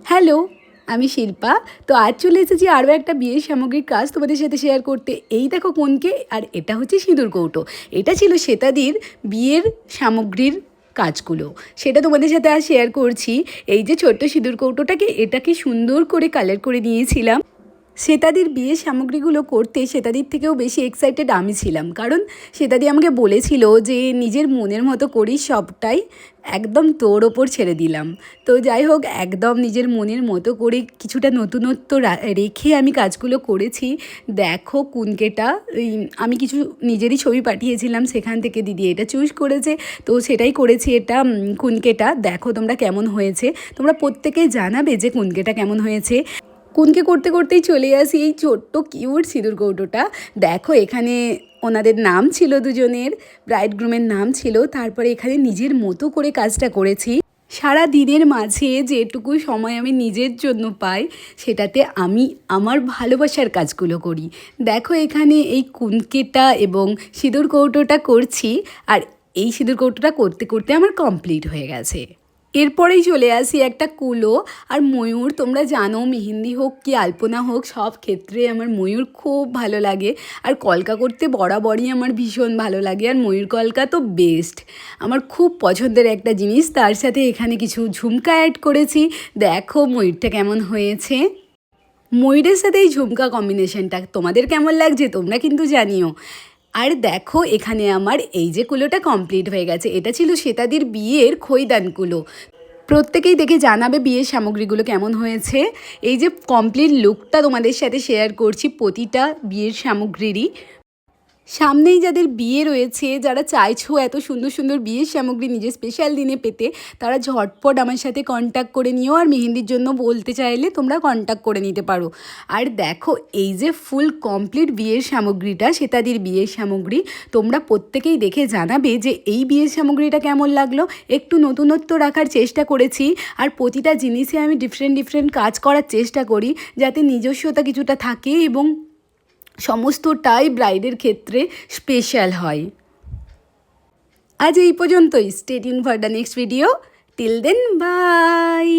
Hello, আমি শিল্পা। তো আজ চলে এসেছি আরও একটা বিয়ের সামগ্রিক কাজ তোমাদের সাথে শেয়ার করতে। এই দেখো কনকে, আর এটা হচ্ছে সিঁদুর কৌটো। এটা ছিল শ্বেতাদির বিয়ের সামগ্রীর কাজগুলো, সেটা তোমাদের সাথে আজ শেয়ার করছি। এই যে ছোট্ট সিঁদুর কৌটোটাকে, এটাকে সুন্দর করে কালার করে নিয়েছিলাম। শ্বেতাদির বিয়ের সামগ্রীগুলো করতে শ্বেতাদির থেকেও বেশি এক্সাইটেড আমি ছিলাম, কারণ শ্বেতাদি আমাকে বলেছিল যে নিজের মনের মতো করিস, সবটাই একদম তোর ওপর ছেড়ে দিলাম। তো যাই হোক, একদম নিজের মনের মতো করে কিছুটা নতুনত্ব রেখে আমি কাজগুলো করেছি। দেখো কুনকেটা, আমি কিছু নিজেরই ছবি পাঠিয়েছিলাম, সেখান থেকে দিদি এটা চুজ করেছে, তো সেটাই করেছি। এটা কুনকেটা দেখো তোমরা কেমন হয়েছে, তোমরা প্রত্যেকেই জানাবে যে কুনকেটা কেমন হয়েছে। কুনকে করতে করতেই চলে আসি এই ছোট্ট কিউট সিঁদুর কৌটোটা। দেখো এখানে ওনাদের নাম ছিল, দুজনের ব্রাইড গ্রুমের নাম ছিল। তারপরে এখানে নিজের মতো করে কাজটা করেছি। সারা দিনের মাঝে যেটুকু সময় আমি নিজের জন্য পাই, সেটাতে আমি আমার ভালোবাসার কাজগুলো করি। দেখো এখানে এই কুনকেটা এবং সিঁদুর কৌটোটা করছি, আর এই সিঁদুর কৌটোটা করতে করতে আমার কমপ্লিট হয়ে গেছে। এরপরেই চলে আসি একটা কুলো আর ময়ূর। তোমরা জানো মেহেন্দি হোক কি আলপনা হোক, সব ক্ষেত্রে আমার ময়ূর খুব ভালো লাগে। আর কলকা করতে বরাবরই আমার ভীষণ ভালো লাগে, আর ময়ূর কলকা তো বেস্ট, আমার খুব পছন্দের একটা জিনিস। তার সাথে এখানে কিছু ঝুমকা অ্যাড করেছি। দেখো ময়ূরটা কেমন হয়েছে। ময়ূরের সাথে এই ঝুমকা কম্বিনেশনটা তোমাদের কেমন লাগছে তোমরা কিন্তু জানিও। আর দেখো এখানে আমার এই যে কুলোটা কমপ্লিট হয়ে গেছে। এটা ছিল শ্বেতাদির বিয়ের খৈদান কুলো। প্রত্যেকেই দেখে জানাবে বিয়ের সামগ্রীগুলো কেমন হয়েছে। এই যে কমপ্লিট লুকটা তোমাদের সাথে শেয়ার করছি প্রতিটা বিয়ের সামগ্রীরই। সামনেই যাদের বিয়ে রয়েছে, যারা চাইছো এত সুন্দর সুন্দর বিয়ের সামগ্রী নিজের স্পেশাল দিনে পেতে, তারা ঝটপট আমার সাথে কন্ট্যাক্ট করে নিও। আর মেহেন্দির জন্য বলতে চাইলে তোমরা কন্ট্যাক্ট করে নিতে পারো। আর দেখো এই যে ফুল কমপ্লিট বিয়ের সামগ্রীটা, শ্বেতাদির বিয়ের সামগ্রী, তোমরা প্রত্যেকেই দেখে জানাবে যে এই বিয়ের সামগ্রীটা কেমন লাগলো। একটু নতুনত্ব রাখার চেষ্টা করেছি, আর প্রতিটা জিনিসে আমি ডিফারেন্ট কাজ করার চেষ্টা করি, যাতে নিজস্বতা কিছুটা থাকে এবং সমস্তটাই ব্রাইডের ক্ষেত্রে স্পেশাল হয়। আজ এই পর্যন্তই। Stay tune for the next video. Till then by.